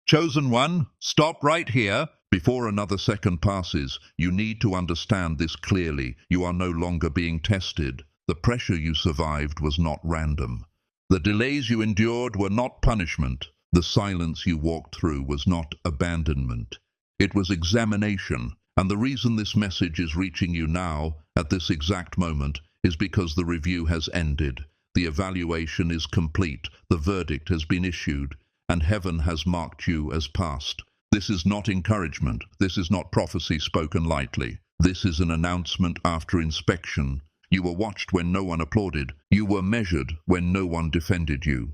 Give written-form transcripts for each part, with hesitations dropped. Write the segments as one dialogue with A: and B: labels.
A: Chosen one, stop right here. Before another second passes, you need to understand this clearly. You are no longer being tested. The pressure you survived was not random. The delays you endured were not punishment. The silence you walked through was not abandonment. It was examination. And the reason this message is reaching you now, at this exact moment, is because the review has ended. The evaluation is complete. The verdict has been issued, and heaven has marked you as passed. This is not encouragement. This is not prophecy spoken lightly. This is an announcement after inspection. You were watched when no one applauded. You were measured when no one defended you.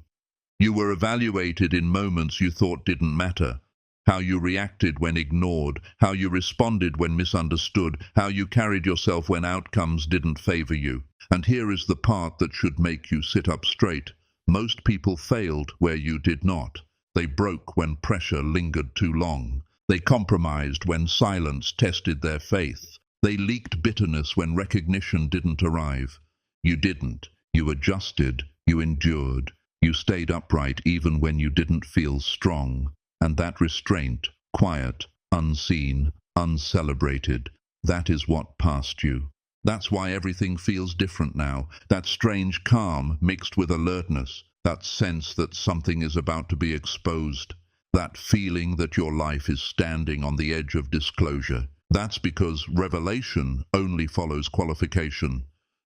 A: You were evaluated in moments you thought didn't matter. How you reacted when ignored, how you responded when misunderstood, how you carried yourself when outcomes didn't favor you. And here is the part that should make you sit up straight. Most people failed where you did not. They broke when pressure lingered too long. They compromised when silence tested their faith. They leaked bitterness when recognition didn't arrive. You didn't. You adjusted. You endured. You stayed upright even when you didn't feel strong. And that restraint, quiet, unseen, uncelebrated, that is what passed you. That's why everything feels different now. That strange calm mixed with alertness. That sense that something is about to be exposed. That feeling that your life is standing on the edge of disclosure. That's because revelation only follows qualification.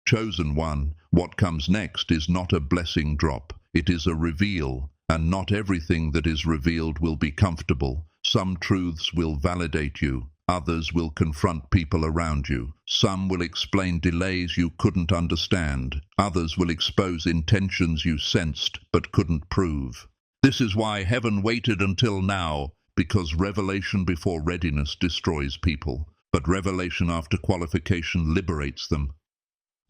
A: Chosen one, what comes next is not a blessing drop. It is a reveal. And not everything that is revealed will be comfortable. Some truths will validate you. Others will confront people around you. Some will explain delays you couldn't understand. Others will expose intentions you sensed but couldn't prove. This is why heaven waited until now, because revelation before readiness destroys people, but revelation after qualification liberates them.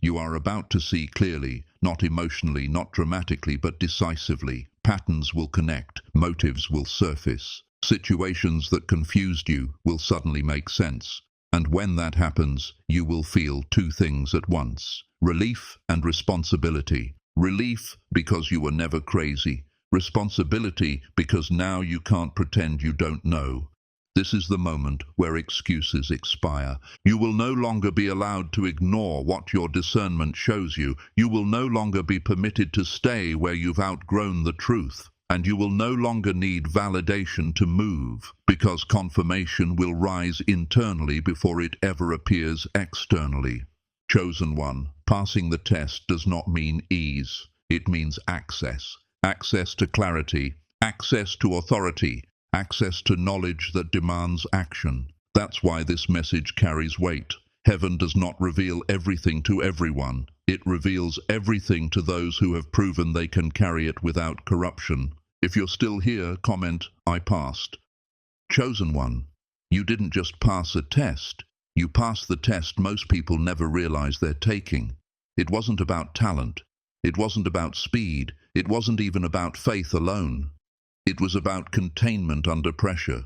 A: You are about to see clearly, not emotionally, not dramatically, but decisively. Patterns will connect, motives will surface. Situations that confused you will suddenly make sense. And when that happens, you will feel two things at once: relief and responsibility. Relief because you were never crazy. Responsibility because now you can't pretend you don't know. This is the moment where excuses expire. You will no longer be allowed to ignore what your discernment shows you. You will no longer be permitted to stay where you've outgrown the truth. And you will no longer need validation to move, because confirmation will rise internally before it ever appears externally. Chosen one, passing the test does not mean ease. It means access. Access to clarity, access to authority, access to knowledge that demands action. That's why this message carries weight. Heaven does not reveal everything to everyone. It reveals everything to those who have proven they can carry it without corruption. If you're still here, comment, "I passed." Chosen one, you didn't just pass a test. You passed the test most people never realize they're taking. It wasn't about talent. It wasn't about speed. It wasn't even about faith alone. It was about containment under pressure.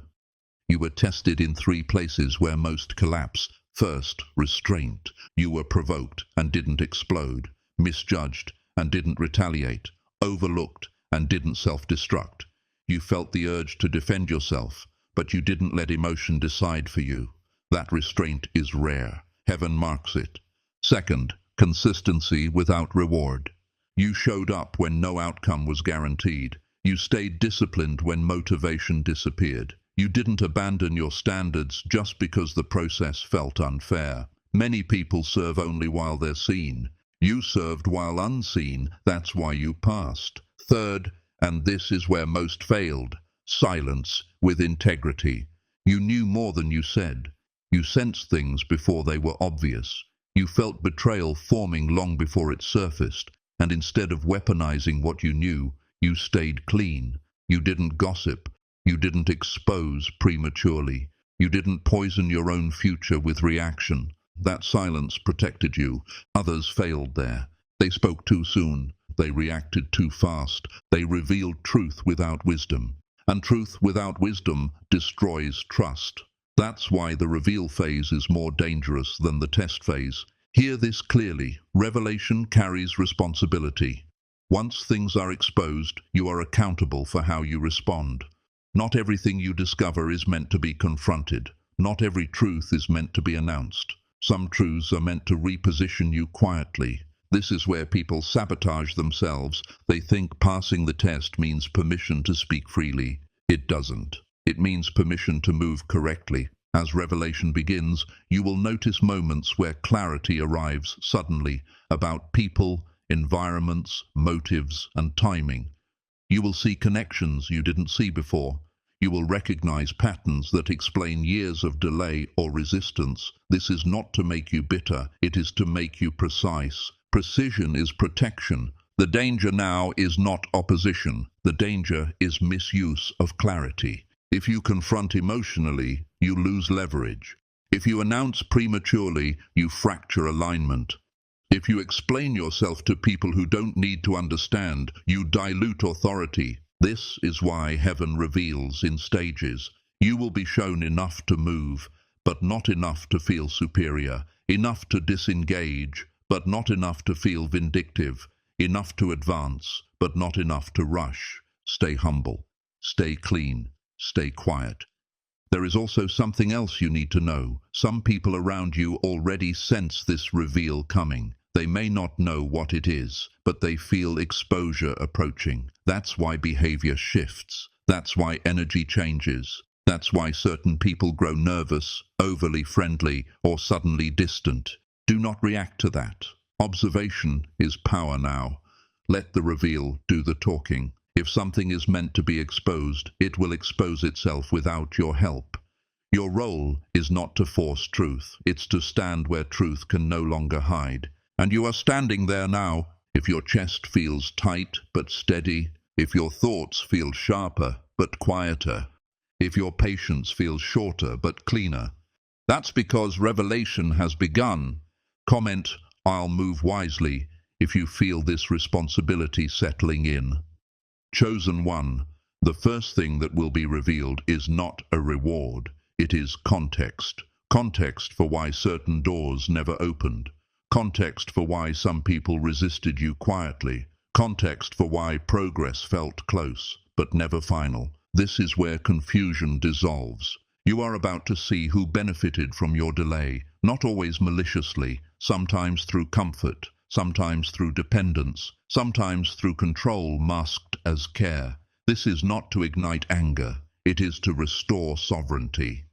A: You were tested in three places where most collapse. First, restraint. You were provoked and didn't explode, misjudged and didn't retaliate, overlooked and didn't self-destruct. You felt the urge to defend yourself, but you didn't let emotion decide for you. That restraint is rare. Heaven marks it. Second, consistency without reward. You showed up when no outcome was guaranteed. You stayed disciplined when motivation disappeared. You didn't abandon your standards just because the process felt unfair. Many people serve only while they're seen. You served while unseen. That's why you passed. Third, and this is where most failed, silence with integrity. You knew more than you said. You sensed things before they were obvious. You felt betrayal forming long before it surfaced. And instead of weaponizing what you knew, you stayed clean. You didn't gossip. You didn't expose prematurely. You didn't poison your own future with reaction. That silence protected you. Others failed there. They spoke too soon. They reacted too fast. They revealed truth without wisdom. And truth without wisdom destroys trust. That's why the reveal phase is more dangerous than the test phase. Hear this clearly. Revelation carries responsibility. Once things are exposed, you are accountable for how you respond. Not everything you discover is meant to be confronted. Not every truth is meant to be announced. Some truths are meant to reposition you quietly. This is where people sabotage themselves. They think passing the test means permission to speak freely. It doesn't. It means permission to move correctly. As revelation begins, you will notice moments where clarity arrives suddenly about people, environments, motives, and timing. You will see connections you didn't see before. You will recognize patterns that explain years of delay or resistance. This is not to make you bitter, it is to make you precise. Precision is protection. The danger now is not opposition. The danger is misuse of clarity. If you confront emotionally, you lose leverage. If you announce prematurely, you fracture alignment. If you explain yourself to people who don't need to understand, you dilute authority. This is why heaven reveals in stages. You will be shown enough to move, but not enough to feel superior, enough to disengage, but not enough to feel vindictive, enough to advance, but not enough to rush. Stay humble, stay clean, stay quiet. There is also something else you need to know. Some people around you already sense this reveal coming. They may not know what it is, but they feel exposure approaching. That's why behavior shifts. That's why energy changes. That's why certain people grow nervous, overly friendly, or suddenly distant. Do not react to that. Observation is power now. Let the reveal do the talking. If something is meant to be exposed, it will expose itself without your help. Your role is not to force truth. It's to stand where truth can no longer hide. And you are standing there now. If your chest feels tight but steady, if your thoughts feel sharper but quieter, if your patience feels shorter but cleaner, that's because revelation has begun. Comment, "I'll move wisely," if you feel this responsibility settling in. Chosen one, the first thing that will be revealed is not a reward. It is context. Context for why certain doors never opened. Context for why some people resisted you quietly. Context for why progress felt close, but never final. This is where confusion dissolves. You are about to see who benefited from your delay, not always maliciously, sometimes through comfort, sometimes through dependence, sometimes through control masked as care. This is not to ignite anger, it is to restore sovereignty.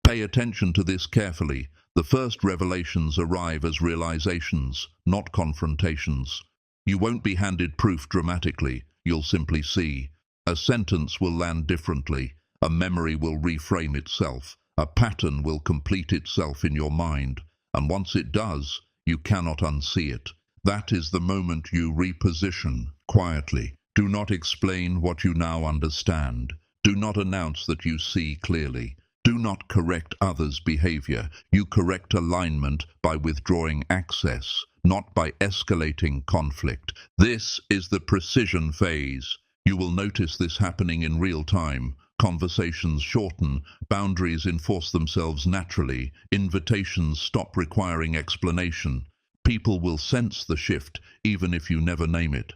A: Pay attention to this carefully. The first revelations arrive as realizations, not confrontations. You won't be handed proof dramatically, you'll simply see. A sentence will land differently, a memory will reframe itself, a pattern will complete itself in your mind, and once it does, you cannot unsee it. That is the moment you reposition quietly. Do not explain what you now understand. Do not announce that you see clearly. Do not correct others' behavior. You correct alignment by withdrawing access, not by escalating conflict. This is the precision phase. You will notice this happening in real time. Conversations shorten, boundaries enforce themselves naturally, invitations stop requiring explanation. People will sense the shift, even if you never name it.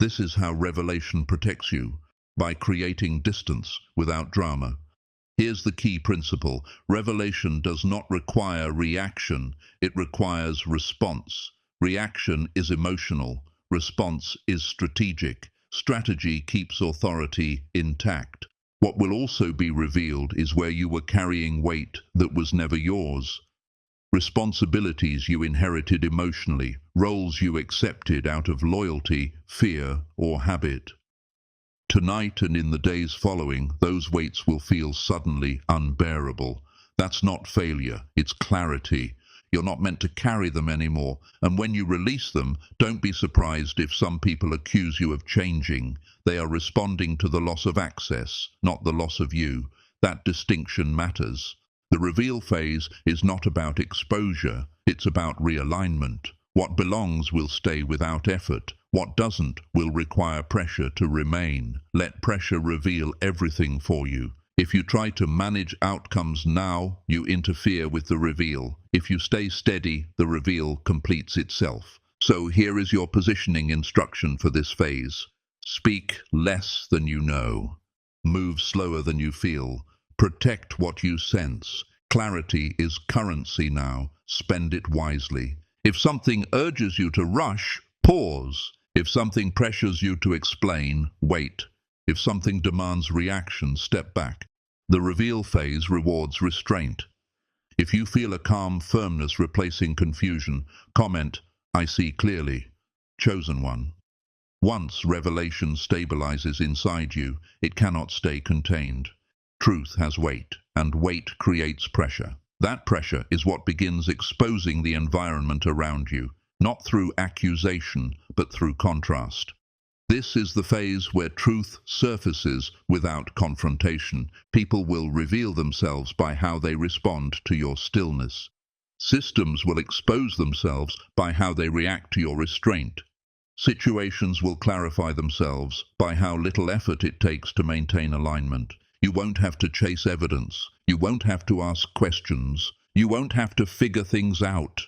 A: This is how revelation protects you, by creating distance without drama. Here's the key principle. Revelation does not require reaction, it requires response. Reaction is emotional, response is strategic. Strategy keeps authority intact. What will also be revealed is where you were carrying weight that was never yours. Responsibilities you inherited emotionally, roles you accepted out of loyalty, fear, or habit. Tonight and in the days following, those weights will feel suddenly unbearable. That's not failure, it's clarity. You're not meant to carry them anymore, and when you release them, don't be surprised if some people accuse you of changing. They are responding to the loss of access, not the loss of you. That distinction matters. The reveal phase is not about exposure, it's about realignment. What belongs will stay without effort. What doesn't will require pressure to remain. Let pressure reveal everything for you. If you try to manage outcomes now, you interfere with the reveal. If you stay steady, the reveal completes itself. So here is your positioning instruction for this phase. Speak less than you know. Move slower than you feel. Protect what you sense. Clarity is currency now. Spend it wisely. If something urges you to rush, pause. If something pressures you to explain, wait. If something demands reaction, step back. The reveal phase rewards restraint. If you feel a calm firmness replacing confusion, comment, "I see clearly." Chosen one. Once revelation stabilizes inside you, it cannot stay contained. Truth has weight, and weight creates pressure. That pressure is what begins exposing the environment around you, not through accusation, but through contrast. This is the phase where truth surfaces without confrontation. People will reveal themselves by how they respond to your stillness. Systems will expose themselves by how they react to your restraint. Situations will clarify themselves by how little effort it takes to maintain alignment. You won't have to chase evidence. You won't have to ask questions. You won't have to figure things out.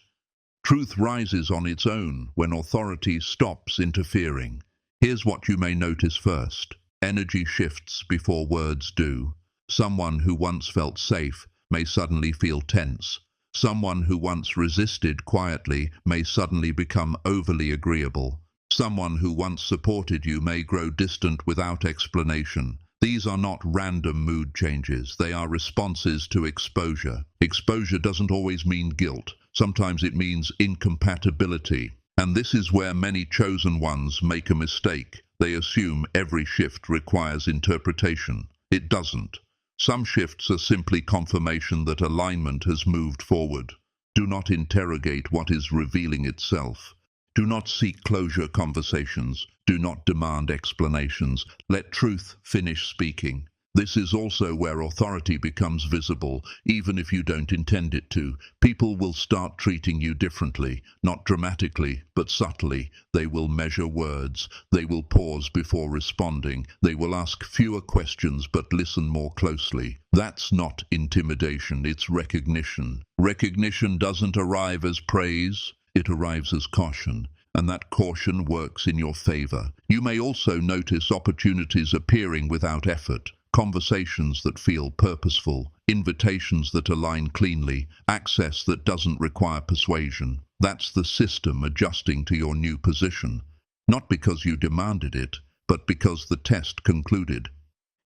A: Truth rises on its own when authority stops interfering. Here's what you may notice first. Energy shifts before words do. Someone who once felt safe may suddenly feel tense. Someone who once resisted quietly may suddenly become overly agreeable. Someone who once supported you may grow distant without explanation. These are not random mood changes. They are responses to exposure. Exposure doesn't always mean guilt. Sometimes it means incompatibility. And this is where many chosen ones make a mistake. They assume every shift requires interpretation. It doesn't. Some shifts are simply confirmation that alignment has moved forward. Do not interrogate what is revealing itself. Do not seek closure conversations. Do not demand explanations. Let truth finish speaking. This is also where authority becomes visible, even if you don't intend it to. People will start treating you differently, not dramatically, but subtly. They will measure words. They will pause before responding. They will ask fewer questions but listen more closely. That's not intimidation, it's recognition. Recognition doesn't arrive as praise, it arrives as caution. And that caution works in your favor. You may also notice opportunities appearing without effort. Conversations that feel purposeful, invitations that align cleanly, access that doesn't require persuasion. That's the system adjusting to your new position. Not because you demanded it, but because the test concluded.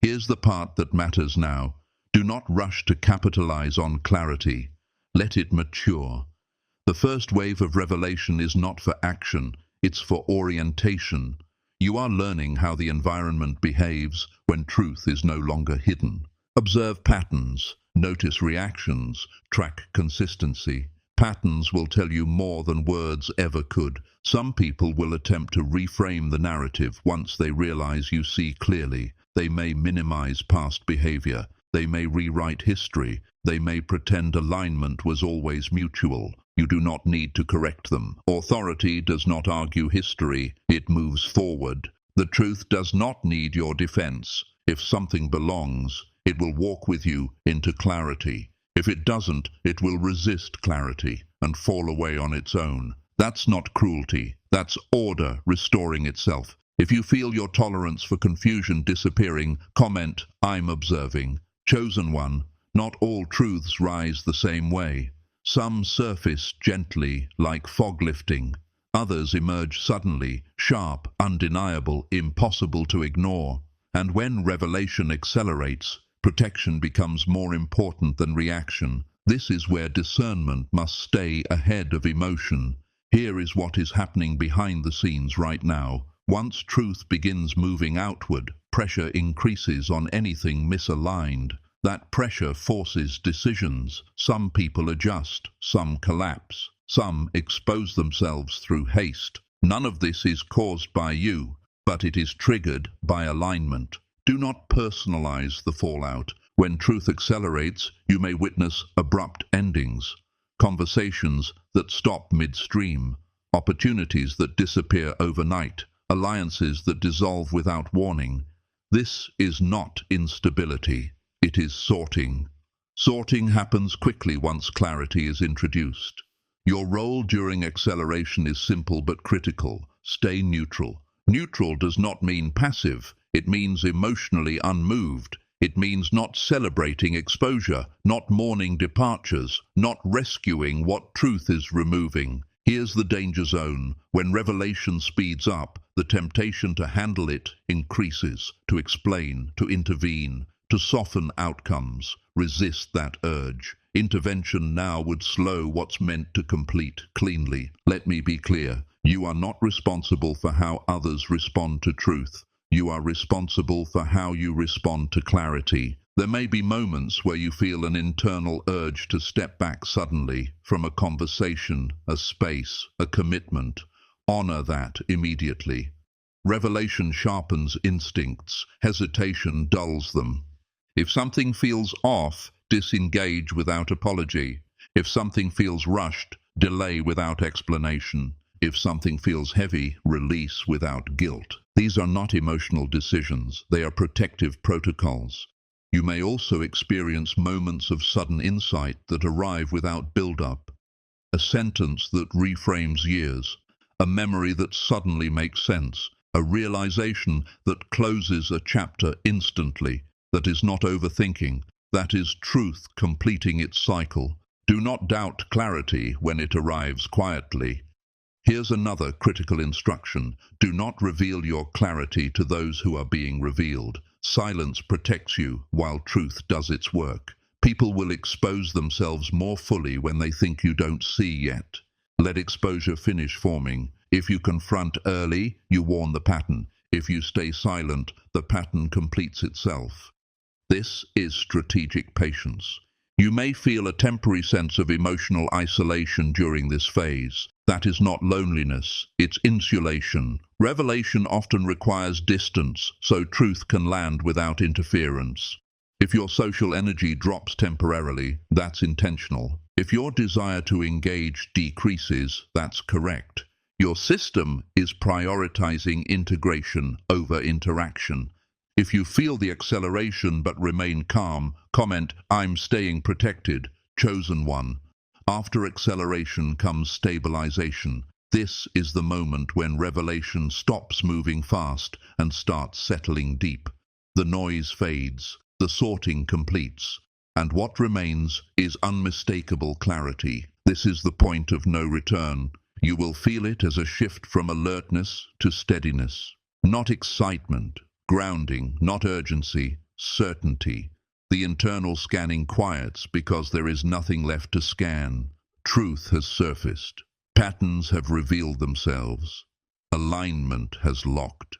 A: Here's the part that matters now. Do not rush to capitalize on clarity. Let it mature. The first wave of revelation is not for action, it's for orientation. You are learning how the environment behaves when truth is no longer hidden. Observe patterns, notice reactions, track consistency. Patterns will tell you more than words ever could. Some people will attempt to reframe the narrative once they realize you see clearly. They may minimize past behavior. They may rewrite history. They may pretend alignment was always mutual. You do not need to correct them. Authority does not argue history, it moves forward. The truth does not need your defense. If something belongs, it will walk with you into clarity. If it doesn't, it will resist clarity and fall away on its own. That's not cruelty, that's order restoring itself. If you feel your tolerance for confusion disappearing, comment, "I'm observing." Chosen one, not all truths rise the same way. Some surface gently, like fog lifting. Others emerge suddenly, sharp, undeniable, impossible to ignore. And when revelation accelerates, protection becomes more important than reaction. This is where discernment must stay ahead of emotion. Here is what is happening behind the scenes right now. Once truth begins moving outward, pressure increases on anything misaligned. That pressure forces decisions. Some people adjust, some collapse, some expose themselves through haste. None of this is caused by you, but it is triggered by alignment. Do not personalize the fallout. When truth accelerates, you may witness abrupt endings, conversations that stop midstream, opportunities that disappear overnight, alliances that dissolve without warning. This is not instability. It is sorting. Sorting happens quickly once clarity is introduced. Your role during acceleration is simple but critical. Stay neutral. Neutral does not mean passive. It means emotionally unmoved. It means not celebrating exposure, not mourning departures, not rescuing what truth is removing. Here's the danger zone. When revelation speeds up, the temptation to handle it increases, to explain, to intervene, to soften outcomes. Resist that urge. Intervention now would slow what's meant to complete cleanly. Let me be clear. You are not responsible for how others respond to truth. You are responsible for how you respond to clarity. There may be moments where you feel an internal urge to step back suddenly from a conversation, a space, a commitment. Honor that immediately. Revelation sharpens instincts. Hesitation dulls them. If something feels off, disengage without apology. If something feels rushed, delay without explanation. If something feels heavy, release without guilt. These are not emotional decisions. They are protective protocols. You may also experience moments of sudden insight that arrive without build-up. A sentence that reframes years. A memory that suddenly makes sense. A realization that closes a chapter instantly. That is not overthinking. That is truth completing its cycle. Do not doubt clarity when it arrives quietly. Here's another critical instruction. Do not reveal your clarity to those who are being revealed. Silence protects you while truth does its work. People will expose themselves more fully when they think you don't see yet. Let exposure finish forming. If you confront early, you warn the pattern. If you stay silent, the pattern completes itself. This is strategic patience. You may feel a temporary sense of emotional isolation during this phase. That is not loneliness, it's insulation. Revelation often requires distance, so truth can land without interference. If your social energy drops temporarily, that's intentional. If your desire to engage decreases, that's correct. Your system is prioritizing integration over interaction. If you feel the acceleration but remain calm, comment, "I'm staying protected, chosen one." After acceleration comes stabilization. This is the moment when revelation stops moving fast and starts settling deep. The noise fades, the sorting completes, and what remains is unmistakable clarity. This is the point of no return. You will feel it as a shift from alertness to steadiness. Not excitement, grounding, not urgency, certainty. The internal scanning quiets because there is nothing left to scan. Truth has surfaced. Patterns have revealed themselves. Alignment has locked.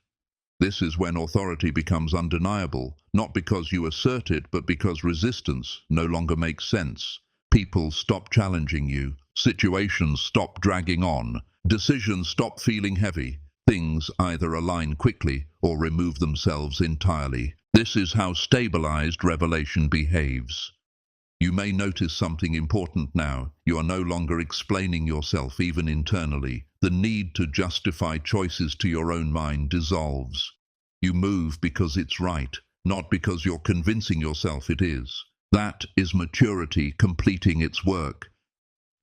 A: This is when authority becomes undeniable, not because you assert it, but because resistance no longer makes sense. People stop challenging you. Situations stop dragging on. Decisions stop feeling heavy. Things either align quickly or remove themselves entirely. This is how stabilized revelation behaves. You may notice something important now. You are no longer explaining yourself, even internally. The need to justify choices to your own mind dissolves. You move because it's right, not because you're convincing yourself it is. That is maturity completing its work.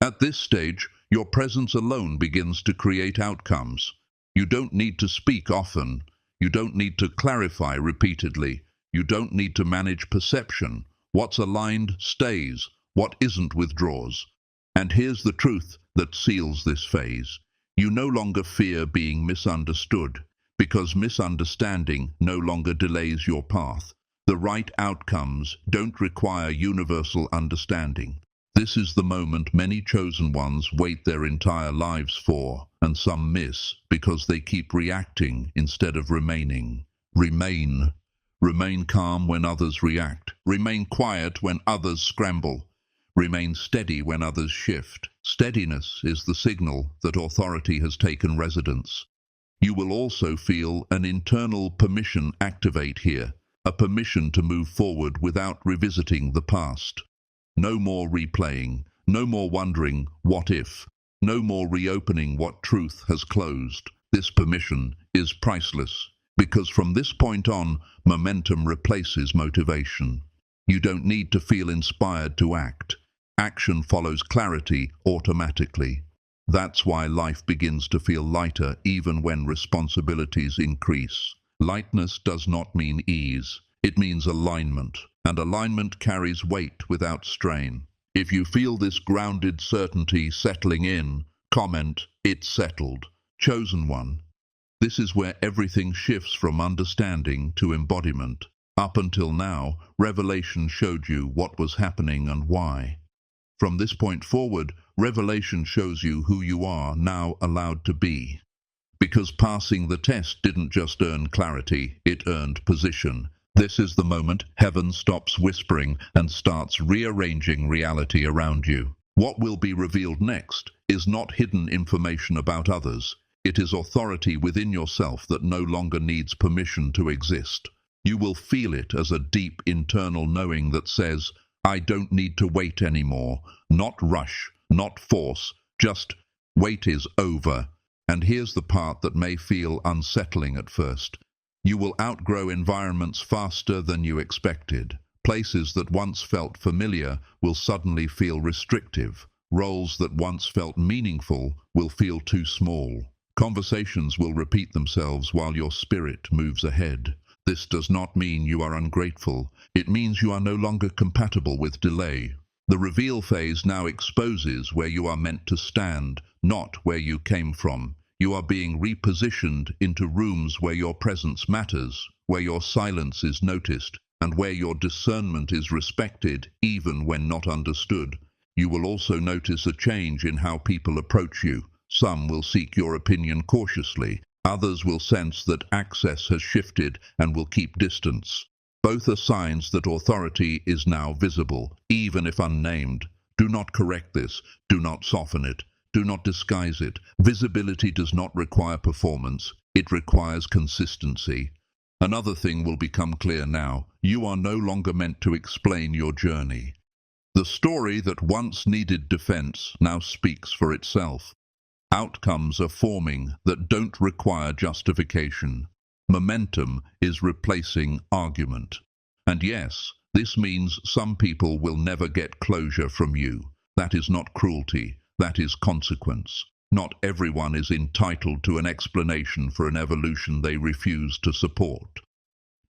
A: At this stage, your presence alone begins to create outcomes. You don't need to speak often. You don't need to clarify repeatedly. You don't need to manage perception. What's aligned stays. What isn't withdraws. And here's the truth that seals this phase. You no longer fear being misunderstood, because misunderstanding no longer delays your path. The right outcomes don't require universal understanding. This is the moment many chosen ones wait their entire lives for, and some miss because they keep reacting instead of remaining. Remain. Remain calm when others react. Remain quiet when others scramble. Remain steady when others shift. Steadiness is the signal that authority has taken residence. You will also feel an internal permission activate here, a permission to move forward without revisiting the past. No more replaying, no more wondering, what if? No more reopening what truth has closed. This permission is priceless, because from this point on, momentum replaces motivation. You don't need to feel inspired to act. Action follows clarity automatically. That's why life begins to feel lighter even when responsibilities increase. Lightness does not mean ease. It means alignment, and alignment carries weight without strain. If you feel this grounded certainty settling in, comment, "It's settled." Chosen one. This is where everything shifts from understanding to embodiment. Up until now, revelation showed you what was happening and why. From this point forward, revelation shows you who you are now allowed to be. Because passing the test didn't just earn clarity, it earned position. This is the moment heaven stops whispering and starts rearranging reality around you. What will be revealed next is not hidden information about others. It is authority within yourself that no longer needs permission to exist. You will feel it as a deep internal knowing that says, "I don't need to wait anymore." Not rush, not force, just wait is over. And here's the part that may feel unsettling at first. You will outgrow environments faster than you expected. Places that once felt familiar will suddenly feel restrictive. Roles that once felt meaningful will feel too small. Conversations will repeat themselves while your spirit moves ahead. This does not mean you are ungrateful. It means you are no longer compatible with delay. The reveal phase now exposes where you are meant to stand, not where you came from. You are being repositioned into rooms where your presence matters, where your silence is noticed, and where your discernment is respected, even when not understood. You will also notice a change in how people approach you. Some will seek your opinion cautiously. Others will sense that access has shifted and will keep distance. Both are signs that authority is now visible, even if unnamed. Do not correct this. Do not soften it. Do not disguise it. Visibility does not require performance. It requires consistency. Another thing will become clear now. You are no longer meant to explain your journey. The story that once needed defense now speaks for itself. Outcomes are forming that don't require justification. Momentum is replacing argument. And yes, this means some people will never get closure from you. That is not cruelty. That is consequence. Not everyone is entitled to an explanation for an evolution they refuse to support.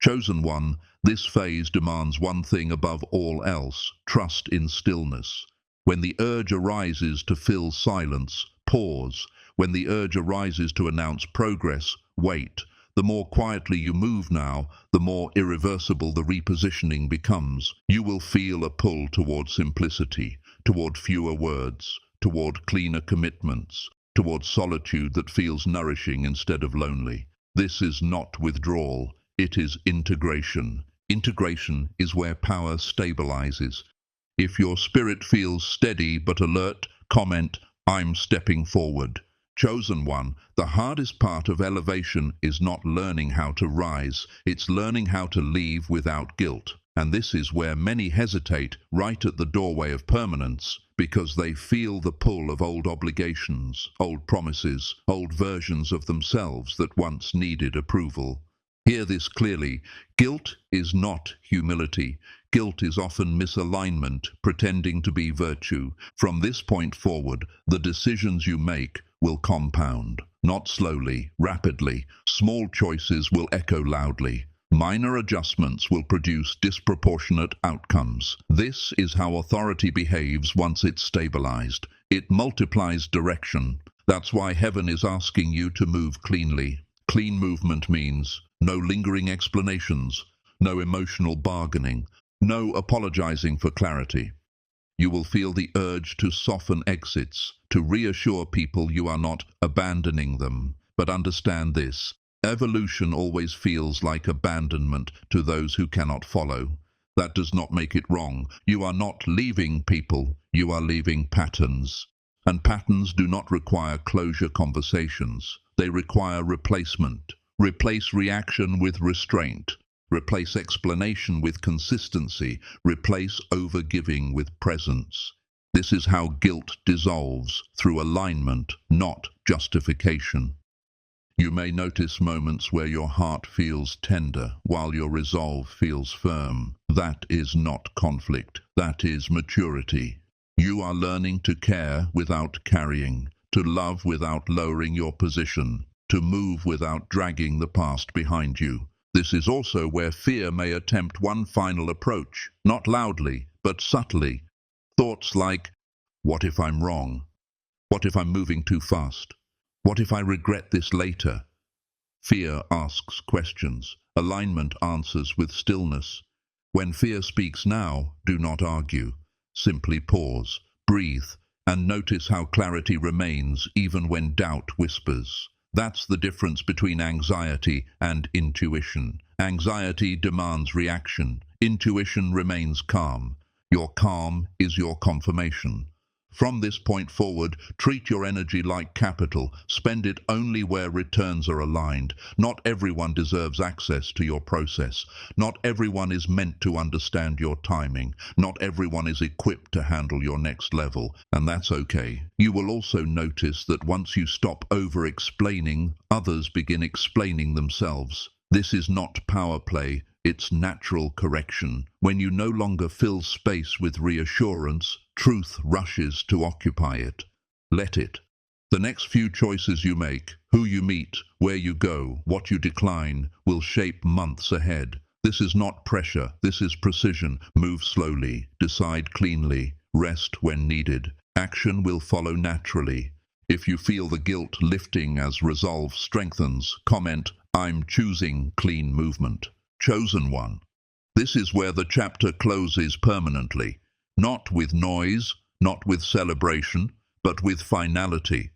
A: Chosen one, this phase demands one thing above all else: trust in stillness. When the urge arises to fill silence, pause. When the urge arises to announce progress, wait. The more quietly you move now, the more irreversible the repositioning becomes. You will feel a pull toward simplicity, toward fewer words, toward cleaner commitments, toward solitude that feels nourishing instead of lonely. This is not withdrawal, it is integration. Integration is where power stabilizes. If your spirit feels steady but alert, comment, "I'm stepping forward." Chosen one, the hardest part of elevation is not learning how to rise, it's learning how to leave without guilt. And this is where many hesitate, right at the doorway of permanence, because they feel the pull of old obligations, old promises, old versions of themselves that once needed approval. Hear this clearly. Guilt is not humility. Guilt is often misalignment, pretending to be virtue. From this point forward, the decisions you make will compound. Not slowly, rapidly. Small choices will echo loudly. Minor adjustments will produce disproportionate outcomes. This is how authority behaves once it's stabilized. It multiplies direction. That's why heaven is asking you to move cleanly. Clean movement means no lingering explanations, no emotional bargaining, no apologizing for clarity. You will feel the urge to soften exits, to reassure people you are not abandoning them. But understand this: evolution always feels like abandonment to those who cannot follow. That does not make it wrong. You are not leaving people, you are leaving patterns. And patterns do not require closure conversations. They require replacement. Replace reaction with restraint. Replace explanation with consistency. Replace overgiving with presence. This is how guilt dissolves, through alignment, not justification. You may notice moments where your heart feels tender, while your resolve feels firm. That is not conflict. That is maturity. You are learning to care without carrying, to love without lowering your position, to move without dragging the past behind you. This is also where fear may attempt one final approach, not loudly, but subtly. Thoughts like, what if I'm wrong? What if I'm moving too fast? What if I regret this later? Fear asks questions. Alignment answers with stillness. When fear speaks now, do not argue. Simply pause, breathe, and notice how clarity remains even when doubt whispers. That's the difference between anxiety and intuition. Anxiety demands reaction. Intuition remains calm. Your calm is your confirmation. From this point forward, treat your energy like capital. Spend it only where returns are aligned. Not everyone deserves access to your process. Not everyone is meant to understand your timing. Not everyone is equipped to handle your next level, and that's okay. You will also notice that once you stop over-explaining, others begin explaining themselves. This is not power play. It's natural correction. When you no longer fill space with reassurance, truth rushes to occupy it. Let it. The next few choices you make, who you meet, where you go, what you decline, will shape months ahead. This is not pressure, this is precision. Move slowly, decide cleanly, rest when needed. Action will follow naturally. If you feel the guilt lifting as resolve strengthens, comment, I'm choosing clean movement. Chosen one. This is where the chapter closes permanently, not with noise, not with celebration, but with finality.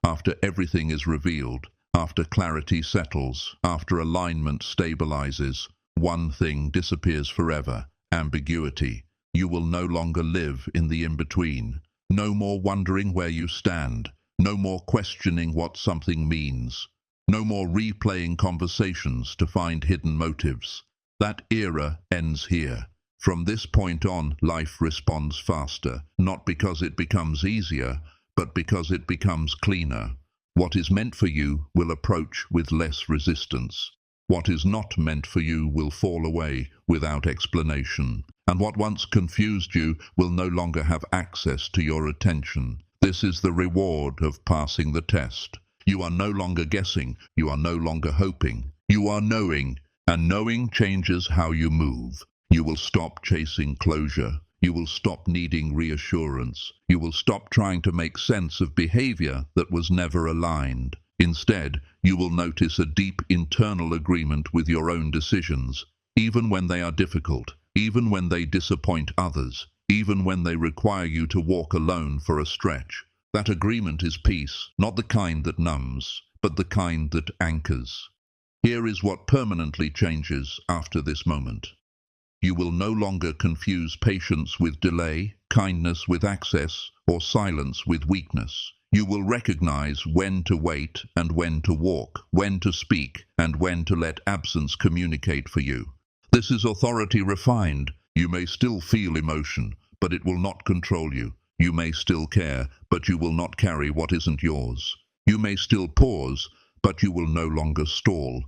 A: After everything is revealed, after clarity settles, after alignment stabilizes, one thing disappears forever: ambiguity. You will no longer live in the in-between. No more wondering where you stand. No more questioning what something means. No more replaying conversations to find hidden motives. That era ends here. From this point on, life responds faster, not because it becomes easier, but because it becomes cleaner. What is meant for you will approach with less resistance. What is not meant for you will fall away without explanation. And what once confused you will no longer have access to your attention. This is the reward of passing the test. You are no longer guessing, you are no longer hoping. You are knowing, and knowing changes how you move. You will stop chasing closure. You will stop needing reassurance. You will stop trying to make sense of behavior that was never aligned. Instead, you will notice a deep internal agreement with your own decisions, even when they are difficult, even when they disappoint others, even when they require you to walk alone for a stretch. That agreement is peace, not the kind that numbs, but the kind that anchors. Here is what permanently changes after this moment. You will no longer confuse patience with delay, kindness with access, or silence with weakness. You will recognize when to wait and when to walk, when to speak and when to let absence communicate for you. This is authority refined. You may still feel emotion, but it will not control you. You may still care, but you will not carry what isn't yours. You may still pause, but you will no longer stall.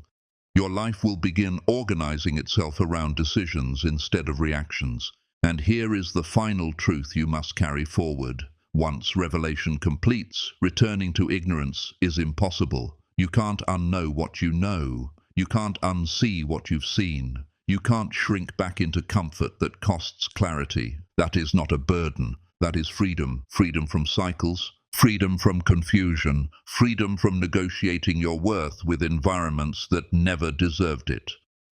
A: Your life will begin organizing itself around decisions instead of reactions. And here is the final truth you must carry forward. Once revelation completes, returning to ignorance is impossible. You can't unknow what you know. You can't unsee what you've seen. You can't shrink back into comfort that costs clarity. That is not a burden. That is freedom. Freedom from cycles, freedom from confusion, freedom from negotiating your worth with environments that never deserved it.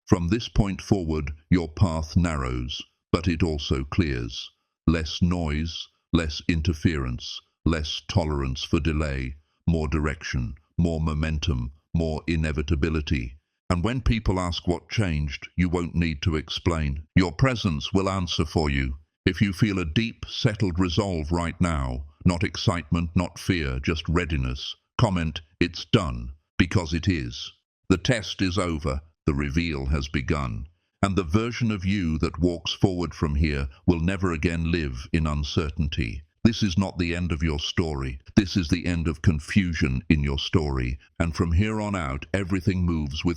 A: From this point forward, your path narrows, but it also clears. Less noise, less interference, less tolerance for delay, more direction, more momentum, more inevitability. And when people ask what changed, you won't need to explain. Your presence will answer for you. If you feel a deep, settled resolve right now, not excitement, not fear, just readiness, comment, it's done, because it is. The test is over, the reveal has begun, and the version of you that walks forward from here will never again live in uncertainty. This is not the end of your story. This is the end of confusion in your story, and from here on out, everything moves with